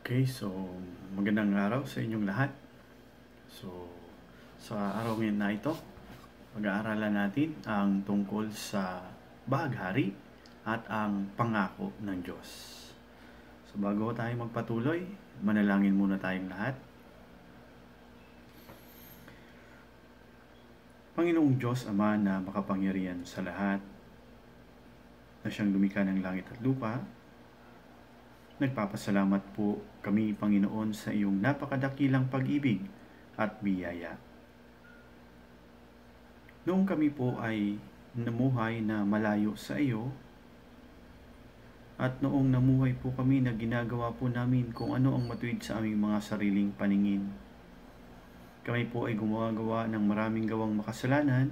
Okay, so magandang araw sa inyong lahat. So, sa araw ngayon na ito, pag-aaralan natin ang tungkol sa bahaghari at ang pangako ng Diyos. So, bago tayo magpatuloy, manalangin muna tayong lahat. Panginoong Diyos Ama na makapangyarihan sa lahat, na siyang lumikha ng langit at lupa, nagpapasalamat po kami, Panginoon, sa iyong napakadakilang pag-ibig at biyaya. Noong kami po ay namuhay na malayo sa iyo, at noong namuhay po kami na ginagawa po namin kung ano ang matuwid sa aming mga sariling paningin, kami po ay gumagawa ng maraming gawang makasalanan,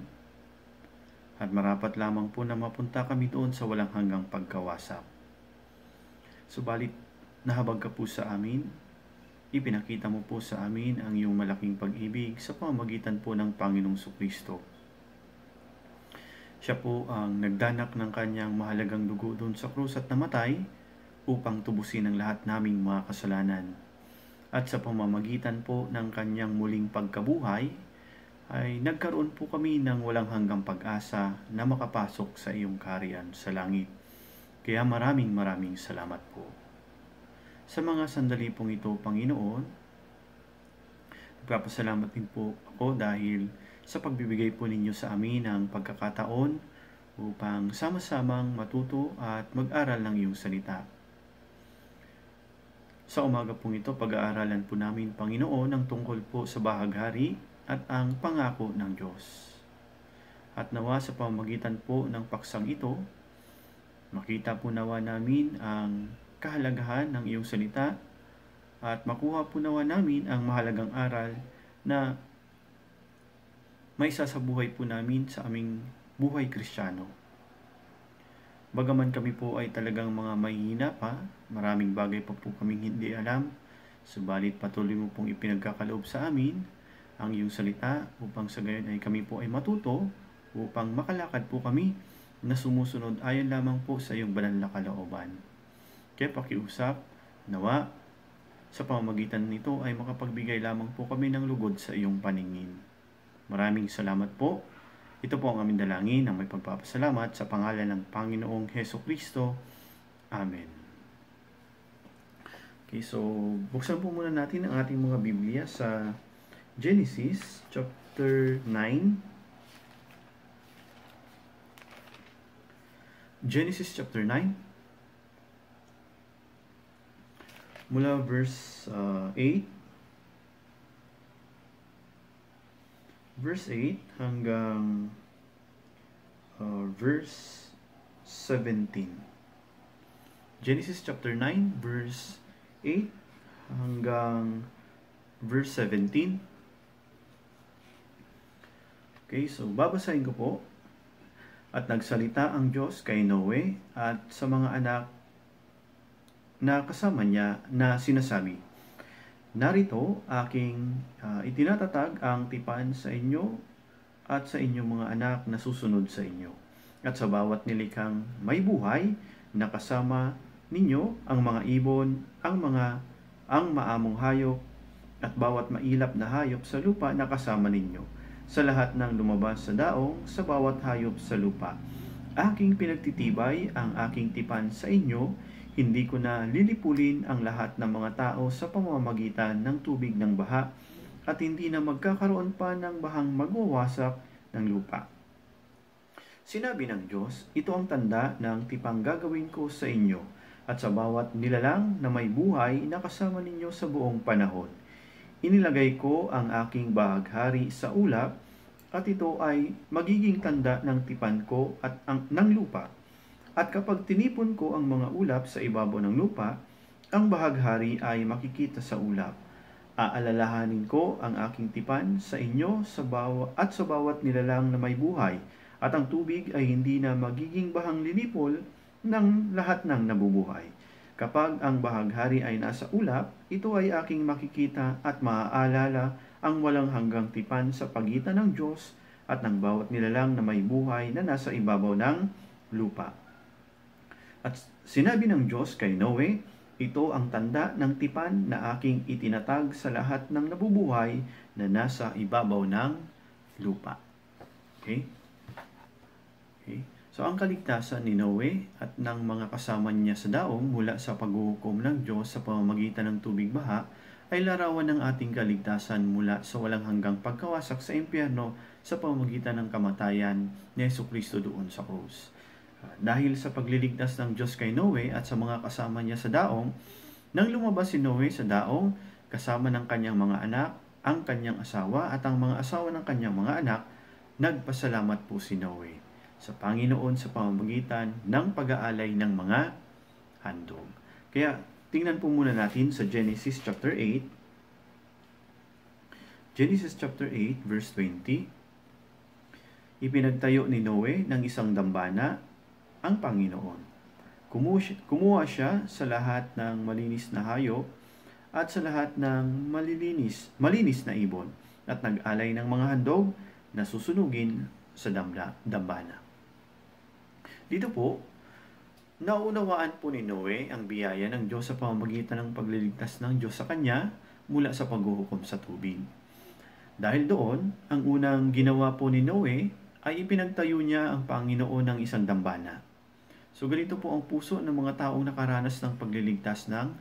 at marapat lamang po na mapunta kami doon sa walang hanggang pagkawasak. Subalit, nahabag ka po sa amin, ipinakita mo po sa amin ang iyong malaking pag-ibig sa pamamagitan po ng Panginoong Kristo. Siya po ang nagdanak ng kanyang mahalagang dugo doon sa krus at namatay upang tubusin ang lahat naming mga kasalanan. At sa pamamagitan po ng kanyang muling pagkabuhay, ay nagkaroon po kami ng walang hanggang pag-asa na makapasok sa iyong kaharian sa langit. Kaya maraming salamat po. Sa mga sandali pong ito, Panginoon, nagpapasalamat din po ako dahil sa pagbibigay po ninyo sa amin ng pagkakataon upang sama-samang matuto at mag-aral ng iyong salita. Sa umaga pong ito, pag-aaralan po namin, Panginoon, ang tungkol po sa bahaghari at ang pangako ng Diyos. At nawa sa pamamagitan po ng paksang ito, makita po nawa namin ang kahalagahan ng iyong salita at makuha po nawa namin ang mahalagang aral na may sasabuhay po namin sa aming buhay Kristiyano. Bagaman kami po ay talagang mga mahihina pa, maraming bagay pa po kaming hindi alam, subalit patuloy mo pong ipinagkakaloob sa amin ang iyong salita upang sa gayon ay kami po ay matuto upang makalakad po kami na sumusunod ayon lamang po sa iyong banal na kalooban. Kaya pakiusap, nawa, sa pamamagitan nito ay makapagbigay lamang po kami ng lugod sa iyong paningin. Maraming salamat po. Ito po ang aming dalangin na may pagpapasalamat sa pangalan ng Panginoong Hesukristo. Amen. Okay, so buksan po muna natin ang ating mga Biblia sa Genesis chapter 9. Genesis chapter 9, mula verse 8 hanggang verse 17. Genesis chapter 9, verse 8 hanggang verse 17. Okay, so babasahin ko po. At nagsalita ang Diyos kay Noe at sa mga anak na kasama niya na sinasabi, narito aking itinatatag ang tipan sa inyo at sa inyong mga anak na susunod sa inyo. At sa bawat nilikhang may buhay na kasama ninyo, ang mga ibon, ang maamong hayop, at bawat mailap na hayop sa lupa na kasama ninyo, sa lahat ng lumabas sa daong, sa bawat hayop sa lupa. Aking pinagtitibay ang aking tipan sa inyo, hindi ko na lilipulin ang lahat ng mga tao sa pamamagitan ng tubig ng baha, at hindi na magkakaroon pa ng bahang magwawasak ng lupa. Sinabi ng Diyos, ito ang tanda ng tipang gagawin ko sa inyo, at sa bawat nilalang na may buhay na kasama ninyo sa buong panahon. Inilagay ko ang aking bahaghari sa ulap, at ito ay magiging tanda ng tipan ko at ng lupa. At kapag tinipon ko ang mga ulap sa ibabaw ng lupa, ang bahaghari ay makikita sa ulap. Aalalahanin ko ang aking tipan sa inyo sa bawat nilalang na may buhay, at ang tubig ay hindi na magiging bahang linipol ng lahat ng nabubuhay. Kapag ang bahaghari ay nasa ulap, ito ay aking makikita at maaalala ang walang hanggang tipan sa pagitan ng Diyos at ng bawat nilalang na may buhay na nasa ibabaw ng lupa. At sinabi ng Diyos kay Noe, Ito ang tanda ng tipan na aking itinatag sa lahat ng nabubuhay na nasa ibabaw ng lupa. Okay? Okay? So, ang kaligtasan ni Noe at ng mga kasama niya sa daong mula sa paghuhukom ng Diyos sa pamamagitan ng tubig baha ay larawan ng ating kaligtasan mula sa walang hanggang pagkawasak sa impyerno sa pamamagitan ng kamatayan ni Jesucristo doon sa krus. Dahil sa pagliligtas ng Diyos kay Noe at sa mga kasama niya sa daong, nang lumabas si Noe sa daong, kasama ng kanyang mga anak, ang kanyang asawa at ang mga asawa ng kanyang mga anak, nagpasalamat po si Noe sa Panginoon sa pamamagitan ng pag-aalay ng mga handog. Kaya tingnan po muna natin sa Genesis chapter 8. Genesis chapter 8 verse 20. Ipinagtayo ni Noe ng isang dambana ang Panginoon. Kumuha siya sa lahat ng malinis na hayop at sa lahat ng malinis na ibon at nag-alay ng mga handog na susunugin sa dambana. Dito po, naunawaan po ni Noe ang biyaya ng Diyos sa pamamagitan ng pagliligtas ng Diyos sa kanya mula sa paghuhukom sa tubig. Dahil doon, ang unang ginawa po ni Noe ay ipinagtayo niya ang Panginoon ng isang dambana. So ganito po ang puso ng mga taong nakaranas ng pagliligtas ng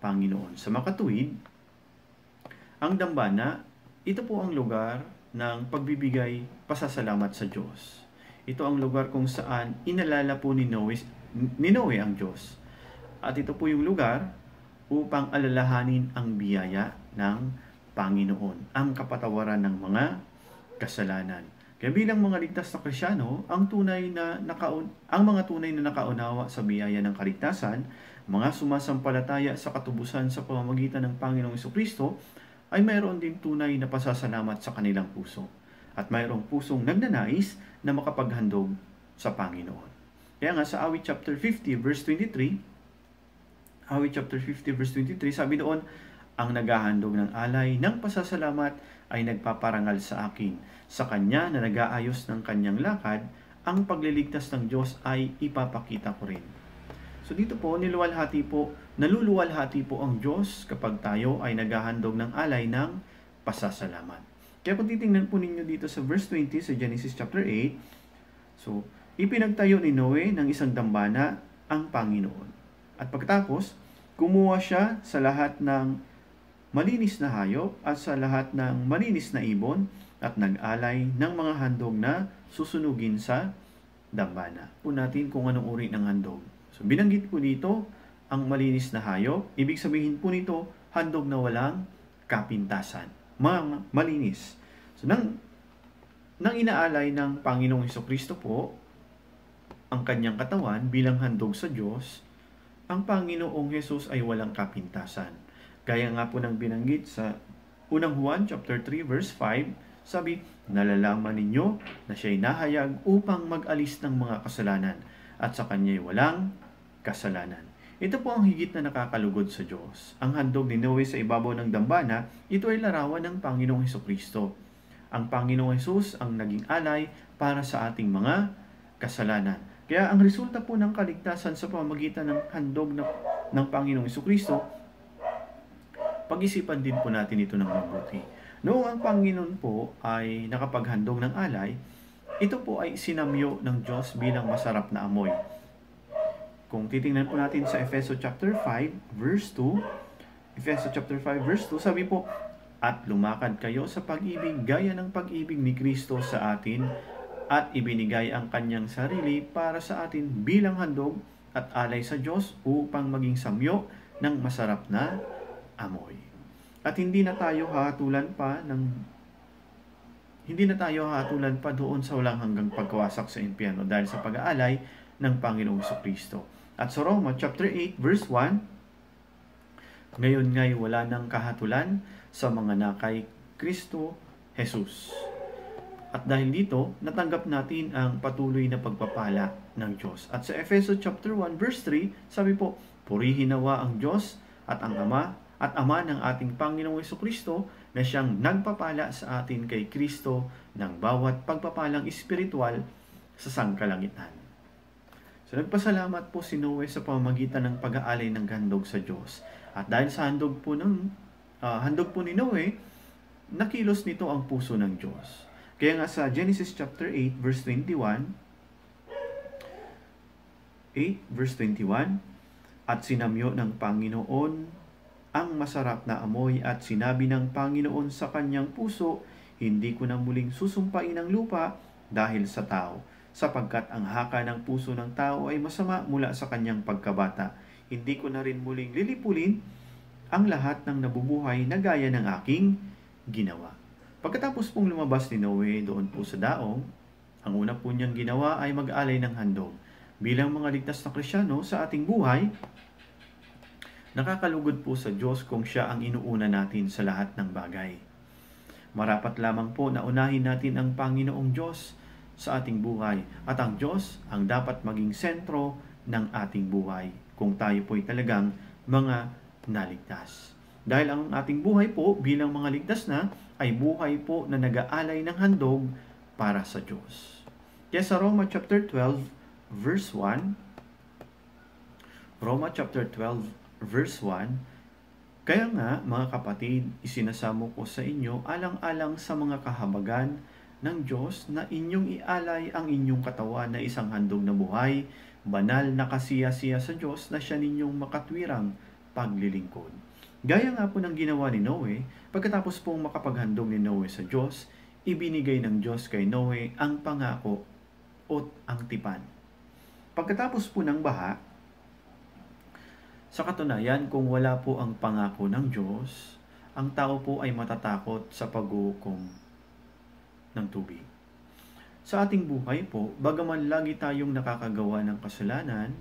Panginoon. Sa makatuwid, ang dambana, ito po ang lugar ng pagbibigay pasasalamat sa Diyos. Ito ang lugar kung saan inalala po ni Noe ang Diyos. At ito po yung lugar upang alalahanin ang biyaya ng Panginoon, ang kapatawaran ng mga kasalanan. Kaya bilang mga ligtas na Kristyano, ang mga tunay na nakaunawa sa biyaya ng kaligtasan, mga sumasampalataya sa katubusan sa pamamagitan ng Panginoong Jesucristo, ay mayroon din tunay na pasasalamat sa kanilang puso. At mayroong pusong nagnanais na makapaghandog sa Panginoon. Kaya nga sa Awit chapter 50 verse 23, sabi doon, ang naghahandog ng alay ng pasasalamat ay nagpaparangal sa akin. Sa kanya na nag-aayos ng kanyang lakad, ang pagliligtas ng Diyos ay ipapakita ko rin. So dito po, naluluwalhati po ang Diyos kapag tayo ay naghahandog ng alay ng pasasalamat. Kaya kung titingnan po ninyo dito sa verse 20 sa Genesis chapter 8, so ipinagtayo ni Noe ng isang dambana ang Panginoon. At pagkatapos, kumuha siya sa lahat ng malinis na hayop at sa lahat ng malinis na ibon at nag-alay ng mga handog na susunugin sa dambana. Po natin kung anong uri ng handog. So binanggit po dito ang malinis na hayop. Ibig sabihin po nito, handog na walang kapintasan. Malinis. So nang inaalay ng Panginoong Jesucristo po ang kanyang katawan bilang handog sa Diyos, ang Panginoong Jesus ay walang kapintasan. Gaya nga po ng binanggit sa unang Juan chapter 3 verse 5, sabi, nalalaman ninyo na siya'y nahayag upang mag-alis ng mga kasalanan at sa kanya'y walang kasalanan. Ito po ang higit na nakakalugod sa Diyos. Ang handog ni Noe sa ibabaw ng dambana, ito ay larawan ng Panginoong Jesucristo. Ang Panginoong Jesus ang naging alay para sa ating mga kasalanan. Kaya ang resulta po ng kaligtasan sa pamamagitan ng handog ng Panginoong Jesucristo, pag-isipan din po natin ito ng mabuti. Noong ang Panginoon po ay nakapaghandog ng alay, ito po ay sinamyo ng Diyos bilang masarap na amoy. Kung titingnan po natin sa Efeso chapter 5 verse 2, sabi po, at lumakad kayo sa pag-ibig gaya ng pag-ibig ni Kristo sa atin at ibinigay ang kanyang sarili para sa atin bilang handog at alay sa Diyos upang maging samyo ng masarap na amoy. At hindi na tayo hahatulan pa doon sa walang hanggang pagkawasak sa impyerno dahil sa pag-aalay ng Panginoong Jesucristo. At sa Roma chapter 8 verse 1, ngayon nga'y wala nang kahatulan sa mga nakay Kristo Jesus. At dahil dito, natanggap natin ang patuloy na pagpapala ng Diyos. At sa Efeso chapter 1 verse 3, sabi po, purihin nawa ang Diyos at ang Ama ng ating Panginoong Jesucristo na siyang nagpapala sa atin kay Kristo ng bawat pagpapalang espiritual sa sangkalangitan. So nagpasalamat po si Noe sa pamamagitan ng pag-aalay ng handog sa Diyos. At dahil sa handog po ni Noe, nakilos nito ang puso ng Diyos. Kaya nga sa Genesis chapter 8 verse 21, at sinamyo ng Panginoon ang masarap na amoy at sinabi ng Panginoon sa kanyang puso, hindi ko na muling susumpain ang lupa dahil sa tao, sapagkat ang haka ng puso ng tao ay masama mula sa kanyang pagkabata. Hindi ko na rin muling lilipulin ang lahat ng nabubuhay na gaya ng aking ginawa. Pagkatapos pong lumabas ni Noe doon po sa daong, ang una po niyang ginawa ay mag-alay ng handog. Bilang mga ligtas na Kristiyano sa ating buhay, nakakalugod po sa Diyos kung siya ang inuuna natin sa lahat ng bagay. Marapat lamang po na unahin natin ang Panginoong Diyos sa ating buhay at ang Diyos ang dapat maging sentro ng ating buhay kung tayo po'y talagang mga naligtas. Dahil ang ating buhay po bilang mga ligtas na ay buhay po na nag-aalay ng handog para sa Diyos. Kaya sa Roma chapter 12 verse 1, Roma chapter 12 verse 1, kaya nga mga kapatid, isinasamo ko sa inyo alang-alang sa mga kahabagan ng Diyos na inyong ialay ang inyong katawan na isang handog na buhay, banal na kasiya-siya sa Diyos na siya ninyong makatwirang paglilingkod. Gaya nga po ng ginawa ni Noe, pagkatapos pong makapaghandog ni Noe sa Diyos, ibinigay ng Diyos kay Noe ang pangako o ang tipan. Pagkatapos po ng baha, sa katunayan kung wala po ang pangako ng Diyos, ang tao po ay matatakot sa paghuhukom ng tubig. Sa ating buhay po, bagaman lagi tayong nakakagawa ng kasalanan,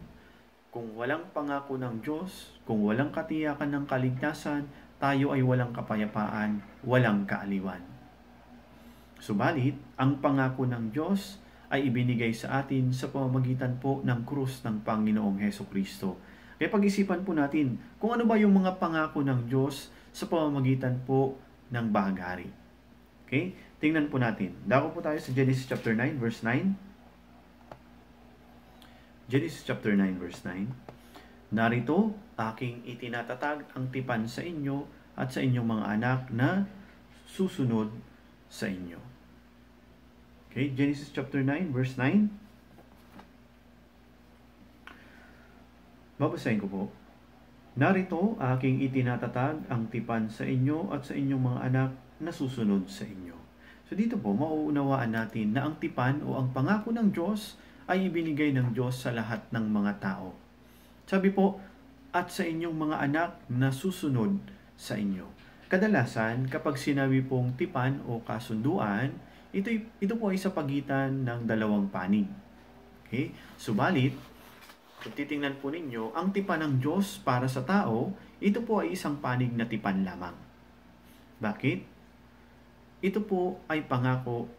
kung walang pangako ng Diyos, kung walang katiyakan ng kaligtasan, tayo ay walang kapayapaan, walang kaaliwan. Subalit, ang pangako ng Diyos ay ibinigay sa atin sa pamamagitan po ng krus ng Panginoong Hesukristo. Kaya pag-isipan po natin kung ano ba yung mga pangako ng Diyos sa pamamagitan po ng bahagari. Okay? Tingnan po natin. Dako po tayo sa Genesis chapter 9 verse 9. Genesis chapter 9 verse 9. Narito, aking itinatatag ang tipan sa inyo at sa inyong mga anak na susunod sa inyo. Okay, Genesis chapter 9 verse 9. Babasahin ko po. Narito, aking itinatatag ang tipan sa inyo at sa inyong mga anak na susunod sa inyo. So dito po, mauunawaan natin na ang tipan o ang pangako ng Diyos ay ibinigay ng Diyos sa lahat ng mga tao. Sabi po, at sa inyong mga anak na susunod sa inyo. Kadalasan, kapag sinabi pong tipan o kasunduan, ito po ay sa pagitan ng dalawang panig. Okay? Subalit, kung titingnan po ninyo, ang tipan ng Diyos para sa tao, ito po ay isang panig na tipan lamang. Bakit? Ito po ay pangako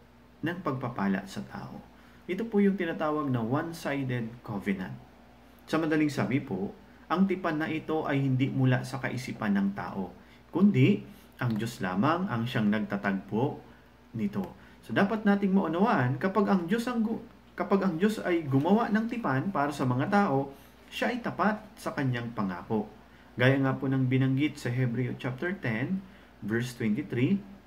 ng pagpapala sa tao. Ito po yung tinatawag na one-sided covenant. Sa madaling sabi po, ang tipan na ito ay hindi mula sa kaisipan ng tao, kundi ang Diyos lamang ang siyang nagtatagpo nito. So dapat nating maunawaan, kapag ang Diyos ay gumawa ng tipan para sa mga tao, siya ay tapat sa kanyang pangako. Gaya nga po ng binanggit sa Hebreo chapter 10 verse 23.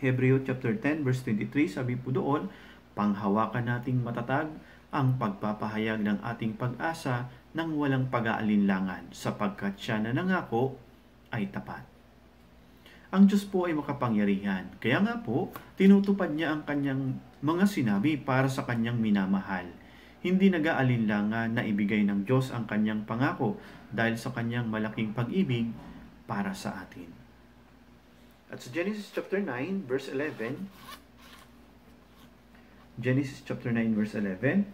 Hebreo chapter 10 verse 23, sabi po doon, panghawakan nating matatag ang pagpapahayag ng ating pag-asa nang walang pag-aalinlangan, sapagkat siya na nangako ay tapat. Ang Diyos po ay makapangyarihan. Kaya nga po, tinutupad niya ang kanyang mga sinabi para sa kanyang minamahal. Hindi nag-aalinlangan na ibigay ng Diyos ang kanyang pangako dahil sa kanyang malaking pag-ibig para sa atin. At sa Genesis chapter 9 verse 11, Genesis chapter 9 verse 11,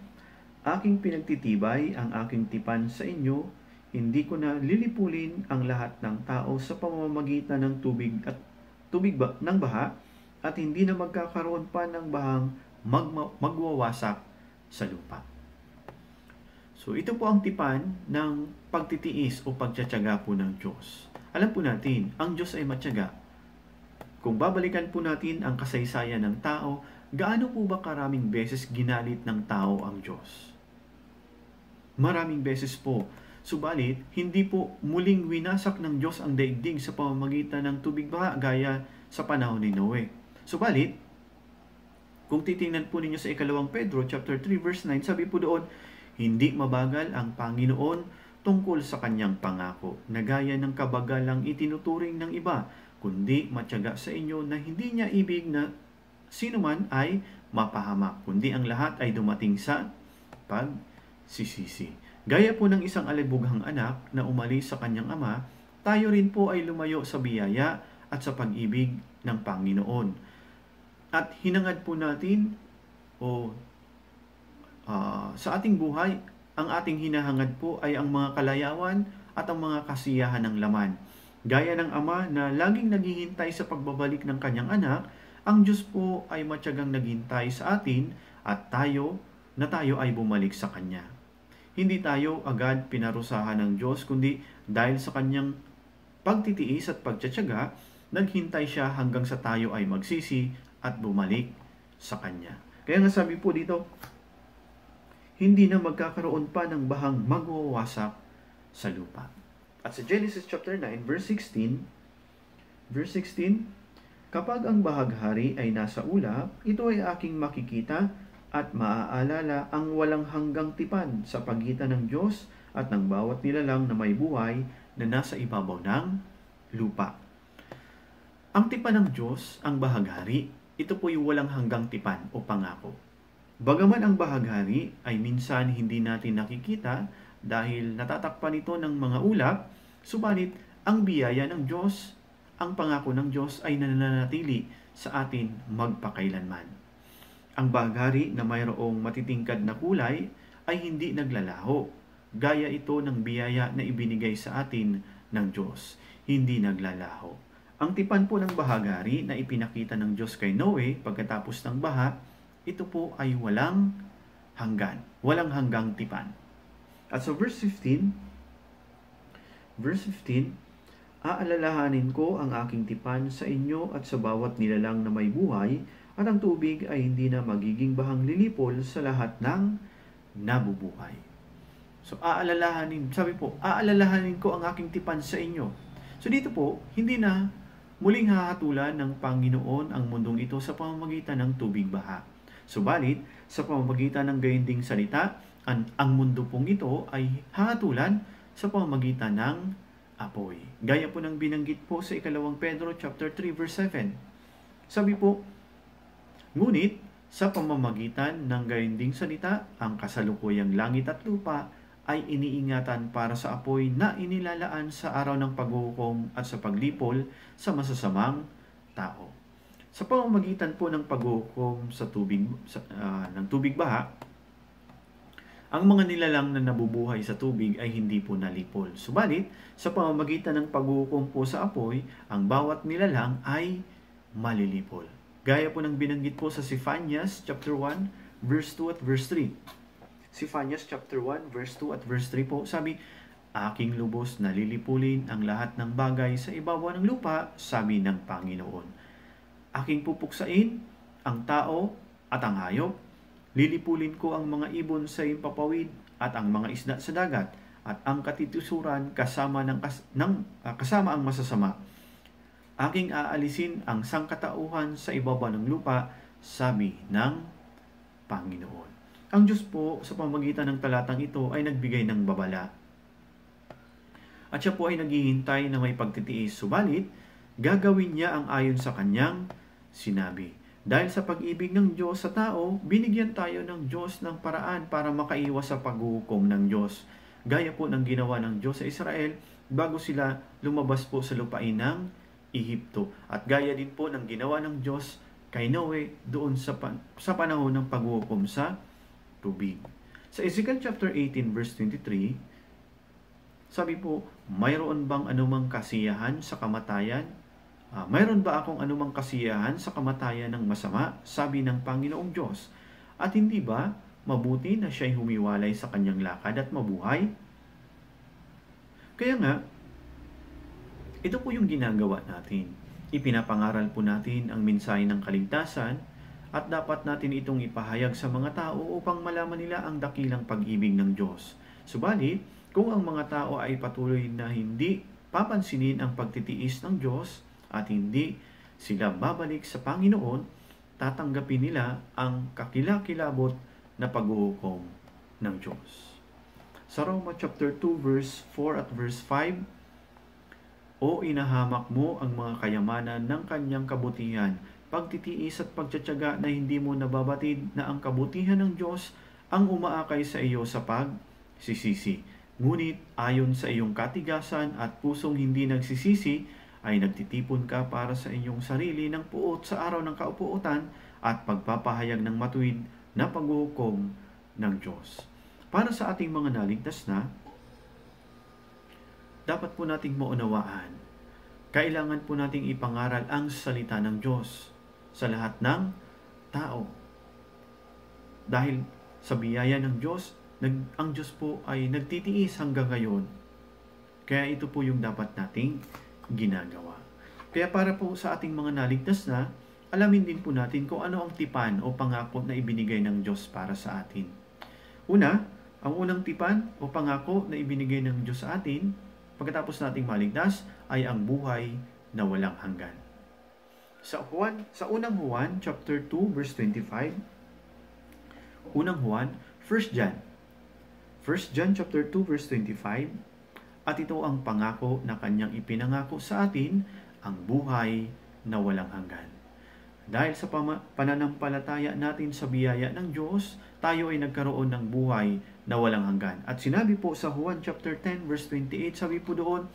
aking pinagtitibay ang aking tipan sa inyo, hindi ko na lilipulin ang lahat ng tao sa pamamagitan ng tubig ng baha, at hindi na magkakaroon pa ng bahang magwawasak sa lupa. So ito po ang tipan ng pagtitiis o pagtsatsaga po ng Diyos. Alam po natin, ang Diyos ay matyaga. Kung babalikan po natin ang kasaysayan ng tao, gaano po ba karaming beses ginalit ng tao ang Diyos? maraming beses po. Subalit, hindi po muling winasak ng Diyos ang daigdig sa pamamagitan ng tubig baha gaya sa panahon ni Noe. Subalit, kung titingnan po ninyo sa 2 Pedro chapter 3 verse 9, sabi po doon, hindi mabagal ang Panginoon tungkol sa kanyang pangako, na gaya ng kabagalang itinuturing ng iba, kundi matyaga sa inyo na hindi niya ibig na sino man ay mapahamak, kundi ang lahat ay dumating sa pagsisisi. Gaya po ng isang alibughang anak na umalis sa kanyang ama, tayo rin po ay lumayo sa biyaya at sa pag-ibig ng Panginoon. At hinangad po natin sa ating buhay, ang ating hinahangad po ay ang mga kalayawan at ang mga kasiyahan ng laman. Gaya ng ama na laging naghihintay sa pagbabalik ng kanyang anak, ang Diyos po ay matyagang naghintay sa atin at tayo ay bumalik sa Kanya. Hindi tayo agad pinarusahan ng Diyos, kundi dahil sa Kanyang pagtitiis at pagtsatsaga, naghintay siya hanggang sa tayo ay magsisi at bumalik sa Kanya. Kaya nga sabi po dito, hindi na magkakaroon pa ng bahang magwawasak sa lupa. At sa Genesis chapter 9, verse 16, kapag ang bahaghari ay nasa ulap, ito ay aking makikita at maaalala ang walang hanggang tipan sa pagitan ng Diyos at ng bawat nilalang na may buhay na nasa ibabaw ng lupa. Ang tipan ng Diyos, ang bahaghari, ito po yung walang hanggang tipan o pangako. Bagaman ang bahaghari ay minsan hindi natin nakikita dahil natatakpan ito ng mga ulap, subalit ang biyaya ng Diyos, ang pangako ng Diyos ay nananatili sa atin magpakailanman. Ang bahaghari na mayroong matitingkad na kulay ay hindi naglalaho. Gaya ito ng biyaya na ibinigay sa atin ng Diyos. Hindi naglalaho. Ang tipan po ng bahaghari na ipinakita ng Diyos kay Noe pagkatapos ng baha, ito po ay walang hanggang tipan. At sa verse 15, aalalahanin ko ang aking tipan sa inyo at sa bawat nilalang na may buhay, at ang tubig ay hindi na magiging bahang lilipol sa lahat ng nabubuhay. So, aalalahanin ko ang aking tipan sa inyo. So, dito po, hindi na muling hahatulan ng Panginoon ang mundong ito sa pamamagitan ng tubig baha. Subalit, sa pamamagitan ng gayunding salita, ang mundo pong ito ay hahatulan sa pamamagitan ng apoy. Gaya po ng binanggit po sa 2 Pedro chapter 3 verse 7. Sabi po, ngunit sa pamamagitan ng gayunding salita, ang kasalukuyang langit at lupa ay iniingatan para sa apoy na inilalaan sa araw ng paghuhukom at sa paglipol sa masasamang tao. Sa pamamagitan po ng paghuhukom ng tubig baha, ang mga nilalang na nabubuhay sa tubig ay hindi po nalipol. Subalit, sa pamamagitan ng paghuhukom po sa apoy, ang bawat nilalang ay malilipol. Gaya po ng binanggit po sa Zephaniah chapter 1, verse 2 at verse 3. Zephaniah chapter 1, verse 2 at verse 3 po, sabi, aking lubos na lilipulin ang lahat ng bagay sa ibabaw ng lupa, sabi ng Panginoon. Aking pupuksain ang tao at ang hayop, lilipulin ko ang mga ibon sa impapawid at ang mga isda sa dagat at ang katitusuran kasama ang masasama. Aking aalisin ang sangkatauhan sa ibaba ng lupa, sabi ng Panginoon. Ang Diyos po sa pamamagitan ng talatang ito ay nagbigay ng babala. At siya po ay naghihintay na may pagtitiis, subalit gagawin niya ang ayon sa kanyang sinabi. Dahil sa pag-ibig ng Diyos sa tao, binigyan tayo ng Diyos ng paraan para makaiwas sa paghuhukom ng Diyos. Gaya po ng ginawa ng Diyos sa Israel bago sila lumabas po sa lupain ng Ehipto. At gaya din po ng ginawa ng Diyos kay Noe doon sa panahon ng paghuhukom sa tubig. Sa Ezekiel chapter 18 verse 23, sabi po, mayroon bang anumang kasiyahan sa kamatayan? Mayroon ba akong anumang kasiyahan sa kamatayan ng masama? Sabi ng Panginoong Diyos. At hindi ba mabuti na siya'y humiwalay sa kanyang lakad at mabuhay? Kaya nga, ito po yung ginagawa natin. Ipinapangaral po natin ang mensahe ng kaligtasan at dapat natin itong ipahayag sa mga tao upang malaman nila ang dakilang pag-ibig ng Diyos. Subalit, kung ang mga tao ay patuloy na hindi papansinin ang pagtitiis ng Diyos at hindi sila babalik sa Panginoon, tatanggapin nila ang kakilakilabot na paghuhukom ng Diyos. Sa Roma chapter 2 verse 4 at verse 5, "O inahamak mo ang mga kayamanan ng kanyang kabutihan, pagtitiis at pagtitiyaga na hindi mo nababatid na ang kabutihan ng Diyos ang umaakay sa iyo sa pagsisisi. Ngunit ayon sa iyong katigasan at pusong hindi nagsisisi, ay nagtitipon ka para sa iyong sarili ng puot sa araw ng kaupuotan at pagpapahayag ng matuwid na paghuhukom ng Diyos." Para sa ating mga naligtas na, dapat po nating maunawaan, kailangan po nating ipangaral ang salita ng Diyos sa lahat ng tao. Dahil sa biyaya ng Diyos, ang Diyos po ay nagtitiis hanggang ngayon. Kaya ito po yung dapat nating ginagawa. Kaya para po sa ating mga naligtas na, alamin din po natin kung ano ang tipan o pangako na ibinigay ng Diyos para sa atin. Una, ang unang tipan o pangako na ibinigay ng Diyos sa atin pagkatapos nating maligtas ay ang buhay na walang hanggan. Sa unang Juan chapter 2 verse 25, unang Juan, 1 John chapter 2 verse 25, at ito ang pangako na kanyang ipinangako sa atin, ang buhay na walang hanggan. Dahil sa pananampalataya natin sa biyaya ng Diyos, tayo ay nagkaroon ng buhay na walang hanggan. At sinabi po sa Juan chapter 10 verse 28, sabi po doon,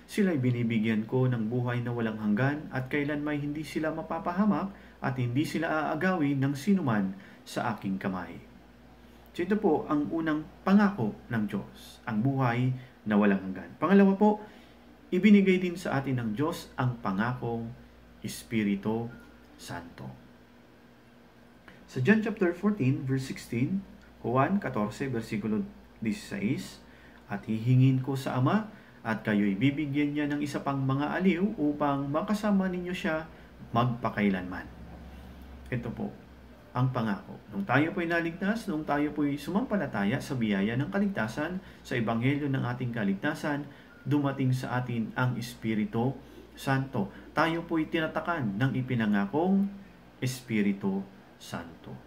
"Sila'y binibigyan ko ng buhay na walang hanggan at kailanman hindi sila mapapahamak at hindi sila aagawin ng sinuman sa aking kamay." So ito po ang unang pangako ng Diyos, ang buhay na walang hanggan. Pangalawa po, ibinigay din sa atin ng Diyos ang pangakong Espiritu Santo. Sa John chapter 14 verse 16, Juan 14 versikulo 16, "At hihingin ko sa Ama at kayo'y bibigyan niya ng isa pang mga aliw upang makasama ninyo siya magpakailanman." Ito po ang pangako. Nung tayo po'y naligtas, nung tayo po'y sumampalataya sa biyaya ng kaligtasan, sa ebanghelyo ng ating kaligtasan, dumating sa atin ang Espiritu Santo. Tayo po'y tinatakan ng ipinangakong Espiritu Santo.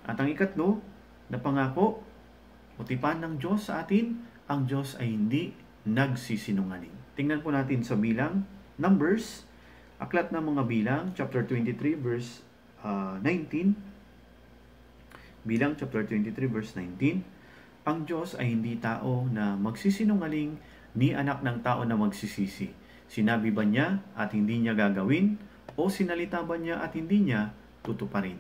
At ang ikatlo na pangako o tipan ng Diyos sa atin, ang Diyos ay hindi nagsisinungaling. Tingnan po natin sa bilang, Numbers, aklat ng mga bilang, chapter 23 verse 19. Bilang chapter 23 verse 19, "Ang Diyos ay hindi tao na magsisinungaling, ni anak ng tao na magsisisi. Sinabi ba niya at hindi niya gagawin? O sinalita ba niya at hindi niya tutuparin?"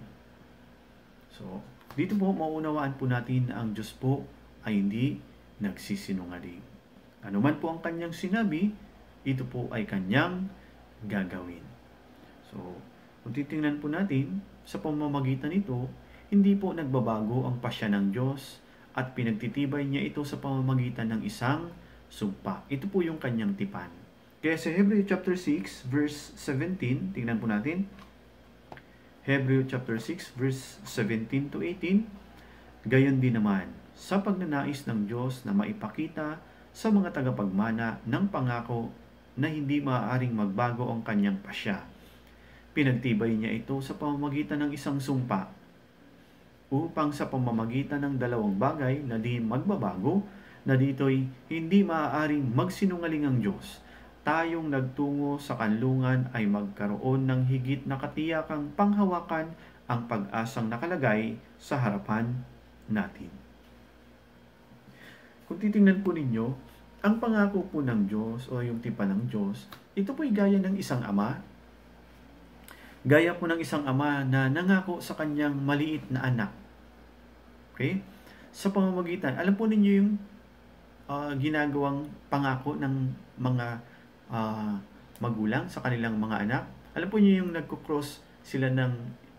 So, dito po maunawaan po natin na ang Diyos po ay hindi nagsisinungaling. Ano man po ang kanyang sinabi, ito po ay kanyang gagawin. So, kung titingnan po natin, sa pamamagitan nito, hindi po nagbabago ang pasya ng Diyos at pinagtitibay niya ito sa pamamagitan ng isang sumpa. Ito po yung kanyang tipan. Kaya sa Hebrew chapter 6 verse 17, tingnan po natin. Hebrew chapter 6 verse 17 to 18, "Gayon din naman, sa pagnanais ng Diyos na maipakita sa mga tagapagmana ng pangako na hindi maaaring magbago ang kanyang pasya, pinagtibay niya ito sa pamamagitan ng isang sumpa, upang sa pamamagitan ng dalawang bagay na di magbabago, na dito'y hindi maaaring magsinungaling ang Diyos, tayong nagtungo sa kanlungan ay magkaroon ng higit na katiyakang panghawakan ang pag-asang nakalagay sa harapan natin." Kung titingnan po ninyo, ang pangako po ng Diyos o yung tipan ng Diyos, ito po'y gaya ng isang ama. Gaya po ng isang ama na nangako sa kanyang maliit na anak. Okay? Sa pamamagitan, alam po ninyo yung ginagawang pangako ng mga magulang sa kanilang mga anak. Alam po niyo yung nagko-cross sila ng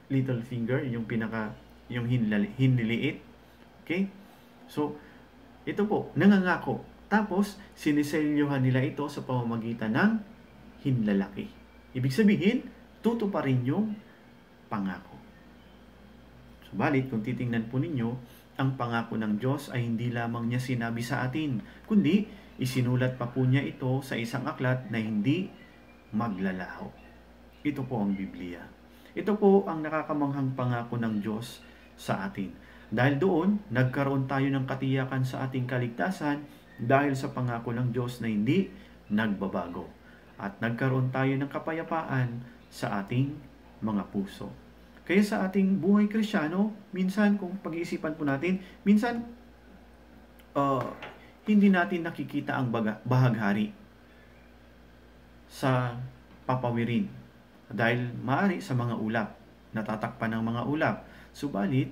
little finger, yung hinliliit. Okay? So, ito po, nangangako. Tapos, siniselyuhan nila ito sa pamamagitan ng hinlalaki. Ibig sabihin, tutuparin yung pangako. Subalit, kung titingnan po ninyo, ang pangako ng Diyos ay hindi lamang niya sinabi sa atin, kundi isinulat pa po niya ito sa isang aklat na hindi maglalaho. Ito po ang Biblia. Ito po ang nakakamanghang pangako ng Diyos sa atin. Dahil doon, nagkaroon tayo ng katiyakan sa ating kaligtasan dahil sa pangako ng Diyos na hindi nagbabago. At nagkaroon tayo ng kapayapaan sa ating mga puso. Kaya sa ating buhay Kristiyano, minsan kung pag-iisipan po natin, minsan hindi natin nakikita ang bahaghari sa papawirin. Dahil maaari sa mga ulap, natatakpan ng mga ulap. Subalit,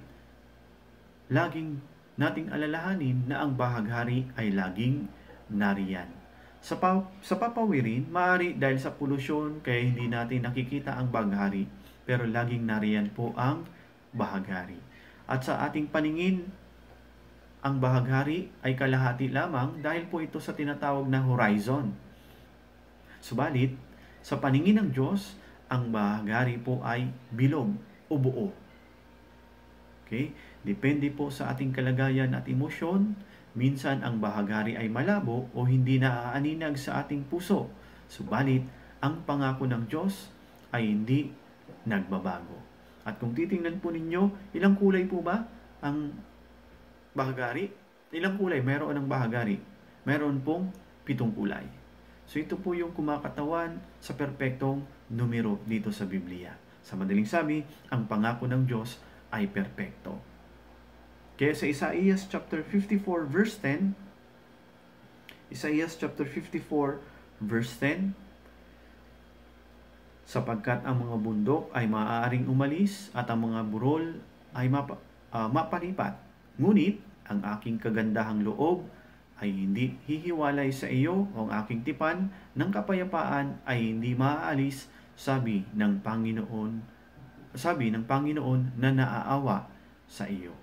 laging nating alalahanin na ang bahaghari ay laging nariyan. Sa papawirin, maaari dahil sa polusyon, kaya hindi natin nakikita ang bahaghari. Pero laging nariyan po ang bahaghari. At sa ating paningin, ang bahaghari ay kalahati lamang dahil po ito sa tinatawag na horizon. Subalit, sa paningin ng Diyos, ang bahaghari po ay bilog o buo. Okay? Depende po sa ating kalagayan at emosyon. Minsan ang bahaghari ay malabo o hindi naaaninag sa ating puso. Subalit, ang pangako ng Diyos ay hindi nagbabago. At kung titingnan po ninyo, ilang kulay po ba ang bahaghari? Ilang kulay mayroon ang bahaghari? Mayroon pong 7 kulay. So ito po yung kumakatawan sa perpektong numero dito sa Biblia. Sa madaling sabi, ang pangako ng Diyos ay perpekto. Kaya sa Isaiah chapter 54 verse 10, Isaiah chapter 54 verse 10, sapagkat ang mga bundok ay maaaring umalis at ang mga burol ay mapalipat. Ngunit ang aking kagandahang loob ay hindi hihiwalay sa iyo, o ang aking tipan ng kapayapaan ay hindi maaalis, sabi ng Panginoon na naaawa sa iyo.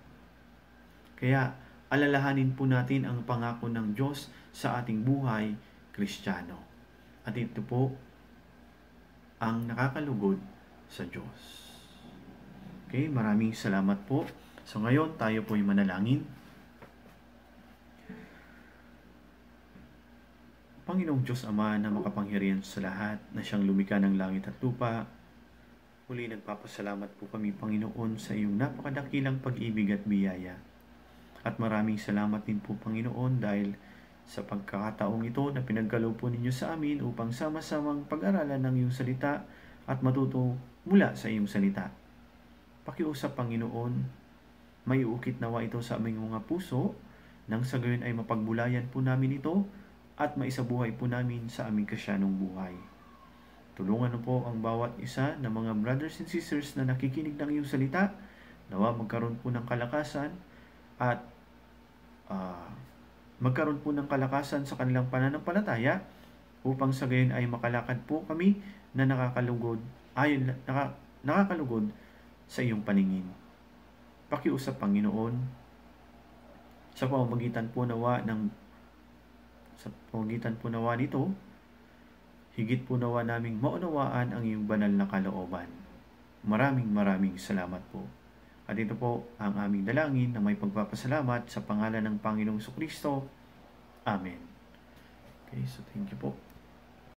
Kaya alalahanin po natin ang pangako ng Diyos sa ating buhay Kristiyano. At ito po ang nakakalugod sa Diyos. Okay, maraming salamat po. So ngayon, tayo po ay manalangin. Panginoong Diyos Ama na makapangyarihan sa lahat, na siyang lumikha ng langit at lupa, muli nagpapasalamat po kami, Panginoon, sa iyong napakadakilang pag-ibig at biyaya. At maraming salamat din po, Panginoon, dahil sa pagkakataong ito na pinaggalaw po ninyo sa amin upang sama-samang pag-aralan ng iyong salita at matuto mula sa iyong salita. Pakiusap, Panginoon, may uukit nawa ito sa aming mga puso, nang sa gayon ay mapagbulayan po namin ito at maisabuhay po namin sa aming Kristiyanong buhay. Tulungan po ang bawat isa ng mga brothers and sisters na nakikinig ng iyong salita, nawa magkaroon po ng kalakasan at magkaroon po ng kalakasan sa kanilang pananampalataya upang sa gayon ay makalakad po kami na nakakalugod sa iyong paningin. Pakiusap, Panginoon, sa pamamagitan po nawa nito, higit po nawa naming maunawaan ang iyong banal na kalooban. Maraming salamat po. At ito po ang aming dalangin na may pagpapasalamat sa pangalan ng Panginoong Jesucristo. Amen. Okay, so thank you po.